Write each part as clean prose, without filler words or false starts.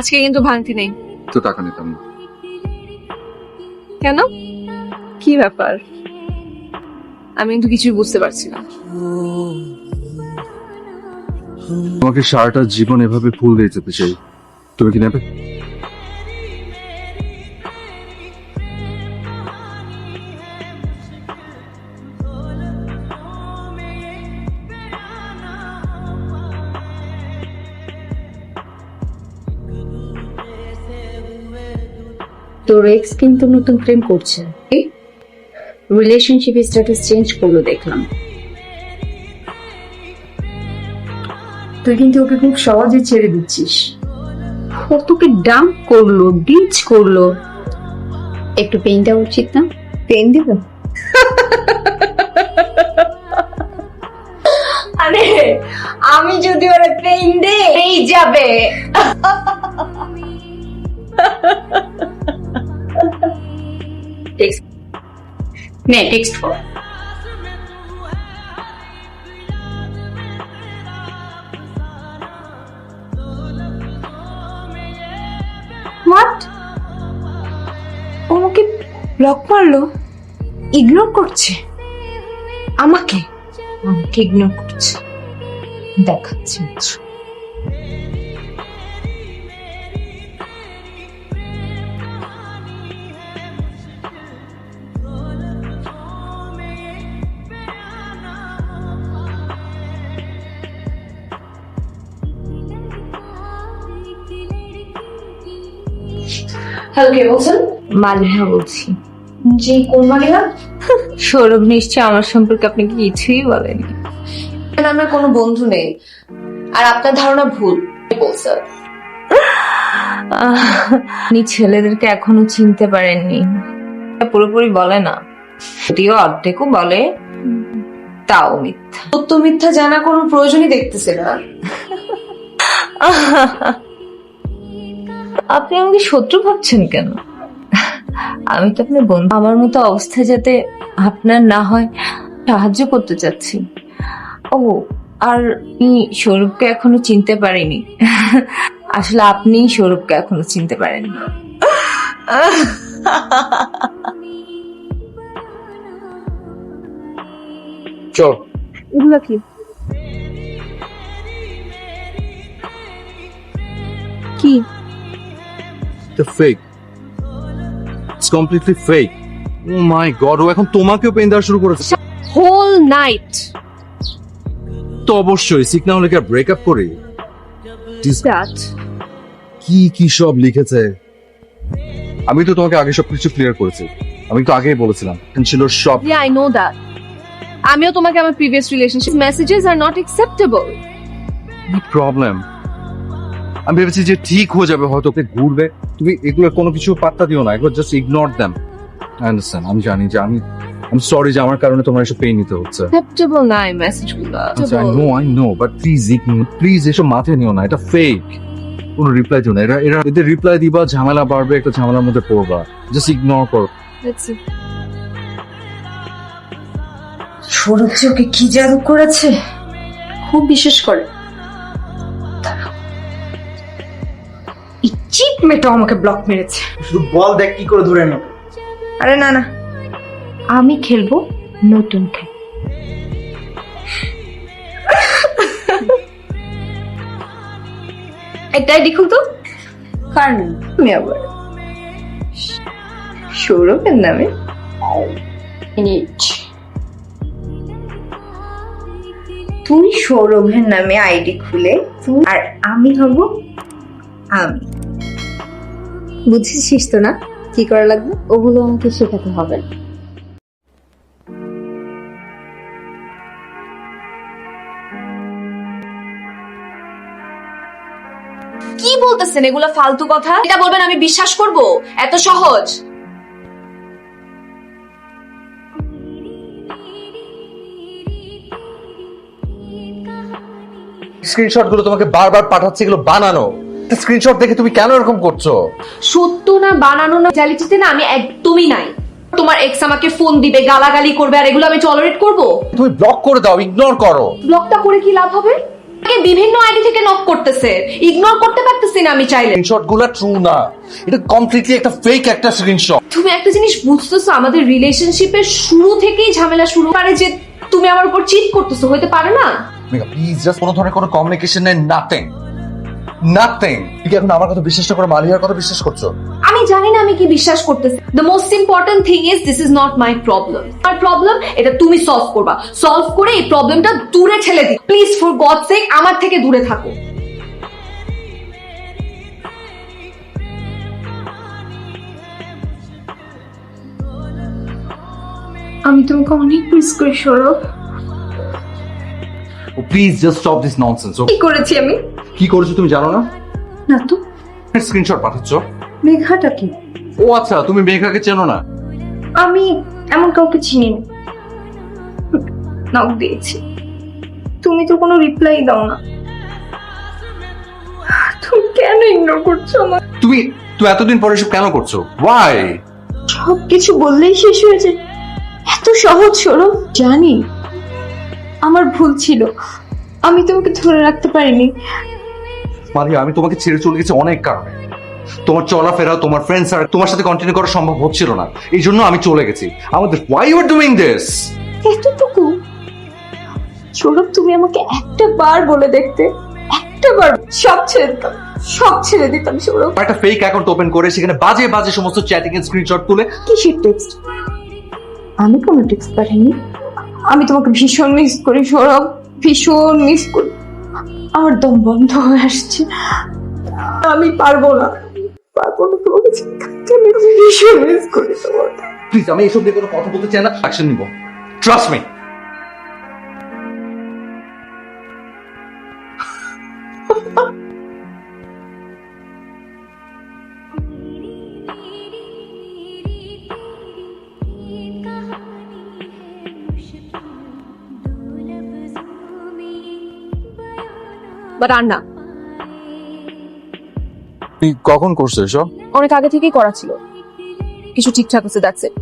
আজকে কিন্তু ভাঙতি নেই। তো টাকা নিতাম না। কেন? কি ব্যাপার? আমি কিন্তু কিছুই বুঝতে পারছি না। তোমাকে সারাটা জীবন এভাবে ফুল দিয়ে যেতে চাই, তুমি কি নেবে? তোর এক্স কিন্তু নতুন প্রেম করছে, রিলেশনশিপ স্ট্যাটাস চেঞ্জ করলো দেখলাম। তুই কিন্তু ওকে খুব সহজে ছেড়ে দিচ্ছিস। ও তোকে ডাম্প করলো, ডিচ করলো, একটু পেইন দেওয়া উচিত না? পেইন দিব? আরে আমি যদি ওরা পেইন দেই এই যাবে। টেক্সট নে, টেক্সট কর। হোয়াট? ও আমাকে ব্লক মারলো, ইগনোর করছে আমাকে ইগনোর করছে, দেখাচ্ছে। হ্যালো, কে বলছেন? মালিহা বলছি। জি, কোন মালিহা? সৌরভ নিশ্চয় আমার সম্পর্কে আপনাকে কিছুই বলেনি। আমার কোনো বন্ধু নেই, আর আপনার ধারণা ভুল বলছে। আপনি ছেলেদেরকে এখনো চিনতে পারেননি, পুরোপুরি বলে না, যদিও অর্ধেকও বলে, তাও মিথ্যা। সত্য মিথ্যা জানা কোনো প্রয়োজনই দেখতেছে না। আপনি আমাকে শত্রু ভাবছেন কেন? আমি তো আপনার বন্ধু, আমার মতো অবস্থা যাতে আপনার না হয় সাহায্য করতে চাচ্ছি। ও আর সৌরভকে এখনো চিনতে পারিনি। আসলে আপনি সৌরভকে এখনো চিনতে পারেননি। চল। এগুলো কি? কি? এটা fake, it's completely fake. Oh my god, ও এখন তোমাকেও পেন দেওয়া শুরু করেছে। Whole night. তো অবশ্যই, সিক না হলে কি ব্রেকআপ করি? দ্যাট কি কি সব লিখেছে। আমি তো তোমাকে আগে সবকিছু ক্লিয়ার করেছি, আমি তো আগেই বলেছিলাম ছিল সব। Yeah, I know that. আমিও তোমাকে আমার previous relationship messages are not acceptable. কি প্রবলেম? আমি ভেবেছি যে ঠিক হয়ে যাবে, হয়তো ওকে ঘুরবে। তুমি এগুলো কোনো কিছু পাত্তা দিও না, এগুলো just ignore them. I understand, আমি জানি যে আমি সরি যে আমার কারণে তোমার এসব পেইন নিতে হচ্ছে। অ্যাকসেপ্টেবল না এই মেসেজগুলো। আচ্ছা, আই নো, বাট প্লিজ এসব মাথায় নিও না, এটা ফেক। কোনো রিপ্লাই দিও না, এদের রিপ্লাই দিবা, ঝামেলা বাড়বে, একটা ঝামেলার মধ্যে পড়বা। জাস্ট ইগনোর করো। সৌরভ যে ওকে কি জাদু করেছে, খুব বিশেষ করে। এই চিপ মেয়েটা আমাকে ব্লক মেরেছে। শুধু বল, দেখ কি করে ধরে নেব। আরে না না, আমি খেলবো নতুন খেল। এটাই দেখুন তো, কার নাম? আমি আবার সৌরভের নামে। তুই সৌরভের নামে আইডি খুলে তুই, আর আমি হব আমি। বুঝেছিস তো না কি করা লাগবে? ওগুলো আমাকে শেখাতে হবে না। কি বলতেছেন এগুলা ফালতু কথা? এটা বলবেন আমি বিশ্বাস করব? এত সহজ? স্ক্রিনশট গুলো তোমাকে বারবার পাঠাচ্ছি, এগুলো বানানো স্ক্রিনশট দেখে তুমি কেন এরকম করছো? সত্য না বানানো না, রিয়ালিটিতে না আমি একদমই নাই। তোমার এক্স আমাকে ফোন দিবে, গালাগালি করবে, আর এগুলো আমি টলারেট করব? তুমি ব্লক করে দাও, ইগনোর করো। ব্লকটা করে কি লাভ হবে? বিভিন্ন আইডি থেকে নক করতেছে, ইগনোর করতে পারতেছি না আমি চাইলে। স্ক্রিনশট গুলো ট্রু না, এটা কমপ্লিটলি একটা ফেক একটা স্ক্রিনশট। তুমি একটা জিনিস বুঝতেছো, আমাদের রিলেশনশিপের শুরু থেকেই ঝামেলা শুরু পারে যে তুমি আমার উপর চিট করতেছো, হইতে পারে না? মেঘা প্লিজ, জাস্ট কোনো ধরনের কোনো কমিউনিকেশন নেই, নাথিং নাথিং। তুমি কি এখন আমার কথা বিশ্বাস না করে মালিহার কথা বিশ্বাস করছো? আমি জানি না আমি কি বিশ্বাস করতেছি। The most important thing is this is not my problem. আমার প্রবলেম এটা তুমি সলভ করবা, সলভ করে এই প্রবলেমটা দূরে ঠেলে দিই। প্লিজ ফর গডস সেক আমার থেকে দূরে থাকো। আমি তোমাকে অনেক মিস করি Sourav. Please just stop this nonsense. কি করেছি আমি? কি করেছো তুমি জানো না? না তো। স্ক্রিনশট পাঠাচ্ছ? মেঘাটা কি? ও আচ্ছা, তুমি মেঘাকে চেনো না? আমি এমন কাউকে চিনি না। নক দিয়েছি, তুমি তো কোনো রিপ্লাই দাও না। তুমি কেন ইগনোর করছো আমার? তুমি এতদিন পরে এসব কেন করছো? ওয়াই? সবকিছু বললেই শেষ হয়ে যায়? এত সহজ সরল? জানি আমার ভুল ছিল, আমি তোমাকে ধরে রাখতে পারিনি। মালিয়া, আমি তোমাকে ছেড়ে চলে গেছি অনেক কারণে। তোমার চলাফেরা, তোমার ফ্রেন্ডস আর তোমার সাথে কন্টিনিউ করা সম্ভব হচ্ছিল না, এই জন্য আমি চলে গেছি। আমাদের why you are doing this? এতটুকু সৌরভ, তুমি আমাকে একটা বার বলে দেখতে, একটা বার সব ছেড়ে দিতাম, সব ছেড়ে দিতাম সৌরভ। একটা ফেক অ্যাকাউন্ট ওপেন করে সেখানে বাজে বাজে সমস্ত চ্যাটিং এর স্ক্রিনশট তুলে। কিসের টেক্সট? আমি কোনো টেক্সট পাঠাইনি। আমি তোমাকে ভীষণ মিস করি সৌরভ, ভীষণ মিস করি। আমার দম বন্ধ হয়ে আসছে, আমি পারবো না তোমাকে ছেড়ে থাকতে। আমি ভীষণ মিস করি তোমাকে। প্লিজ, আমি এসব নিয়ে কোনো কথা বলতে চাই না, অ্যাকশন নিব, ট্রাস্ট মি। বাট আর না, তুই কখন করছো এসব? অনেক আগে থেকেই করা ছিল, কিছু ঠিকঠাক আছে, দ্যাটস ইট।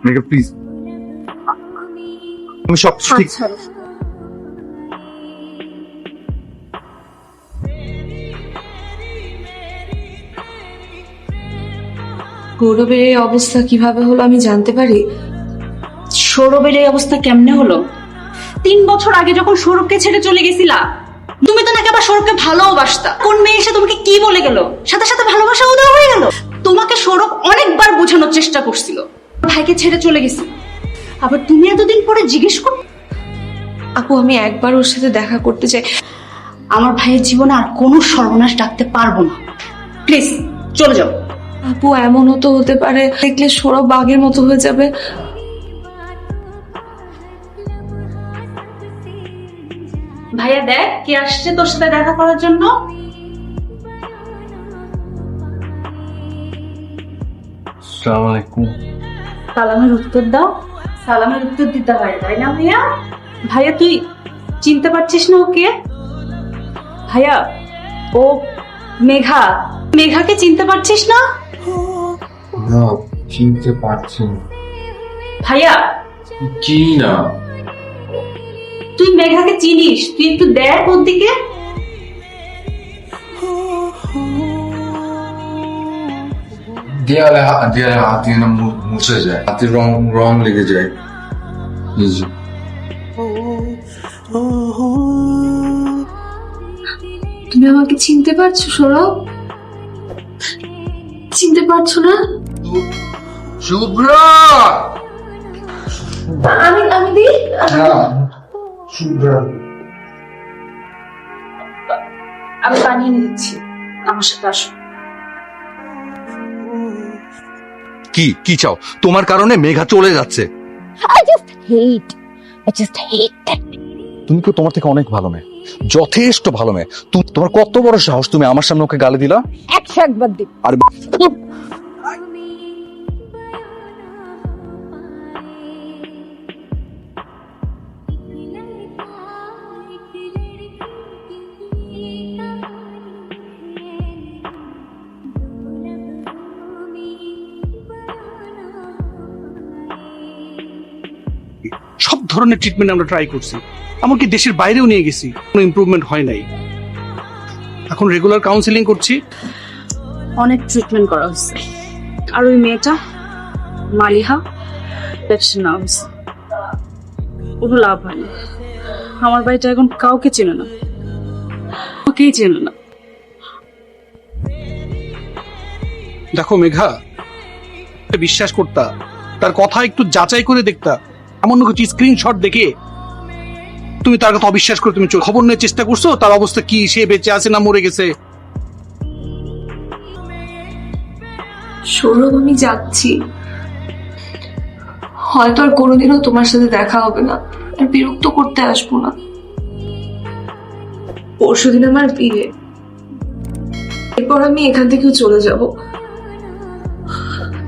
মেঘা প্লিজ, আমি সব ঠিক। গৌরবের এই অবস্থা কিভাবে হলো আমি জানতে পারি? সৌরভের এই অবস্থা কেমনে হলো? 3 বছর আগে যখন সৌরভকে ছেড়ে চলে গেছিলা, তুমি তো নাকি আবার সৌরভকে ভালোবাসতা। কোন মেয়ে এসে তোমাকে কি বলে গেল? সাথে সাথে ভালোবাসা উদয় হয়ে গেল। তোমাকে সৌরভ অনেকবার বোঝানোর চেষ্টা করছিল, ভাইকে ছেড়ে চলে গেছিল, আবার তুমি এতদিন পরে জিজ্ঞেস কর। আপু, আমি একবার ওর সাথে দেখা করতে চাই। আমার ভাইয়ের জীবনে আর কোনো সর্বনাশ ডাকতে পারবো না, প্লিজ চলে যাও। আপু, এমনও তো হতে পারে দেখলে সৌরভ বাঘের মতো হয়ে যাবে। ভাইয়া দেখ কে আসছে তোর সাথে দেখা করার জন্য। আসসালামু আলাইকুম। সালামের উত্তর দাও। সালামের উত্তর দিতে হয়, তাই না ভাইয়া? ভাইয়া তুই চিনতে পারছিস না ওকে? ভাইয়া, ও মেঘা। মেঘাকে চিনতে পারছিস না? না, চিনতে পারছি না। ভাইয়া, কি না? তুই মেঘাকে চিনিস? তুই একটু দেখ ওর দিকে। দেয়ালে হাত দিয়ে না মুছে যায়, হাতে রং রং লেগে যায়। এই যে, তুমি আমাকে চিনতে পারছো সৌরভ? চিনতে পারছো না? শুভ্রা! আমি দি শুভ্রা, আমি বানিয়ে নিচ্ছি, আমার সাথে আসো। কি কি চাও? তোমার কারণে মেঘা চলে যাচ্ছে। I just hate that. তুমি তো তোমার থেকে অনেক ভালো মেয়ে, যথেষ্ট ভালো মেয়ে। তোমার কত বড় সাহস, তুমি আমার সামনে ওকে গালি দিলা? একবার দিন। আর সব ধরনের ট্রিটমেন্ট আমরা ট্রাই করছি, এমনকি দেশের বাইরেও নিয়ে গেছি, কোনো ইমপ্রুভমেন্ট হয় নাই। এখন রেগুলার কাউন্সিলিং করছি। অনেক ট্রিটমেন্ট করা হচ্ছে, আর ওই মেয়েটা মালিহা নার্স, কোনো লাভ হয় না। আমার বাড়িটা এখন কাউকে চেনে না, ওকেই চেনে না। দেখো মেঘা, বিশ্বাস করতা, তার কথা একটু যাচাই করে দেখতা। এমন কিছু স্ক্রিনশট দেখে তুমি তার কথা অবিশ্বাস করে তুমি খবর নিয়ে চেষ্টা করছো তার অবস্থা কি, সে বেঁচে আছে না মরে গেছে। সৌরভ, আমি যাচ্ছি, হয়তো আর কোনোদিনও তোমার সাথে দেখা হবে না, আর বিরক্ত করতে আসবো না। পরশুদিন আমার বিয়ে, এরপর আমি এখান থেকেও চলে যাব।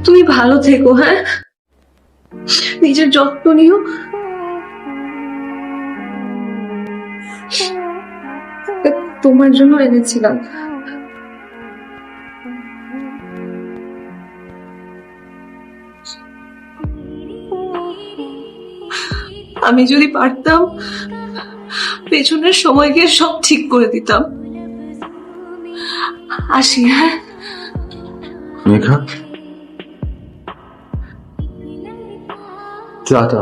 তুমি ভালো থেকো, হ্যাঁ? নিজের যত্ন নিও। তোমার জন্য এনেছিলাম। আমি যদি পারতাম পেছনের সময়কে সব ঠিক করে দিতাম। আসি, হ্যাঁ? মেঘা, টাটা।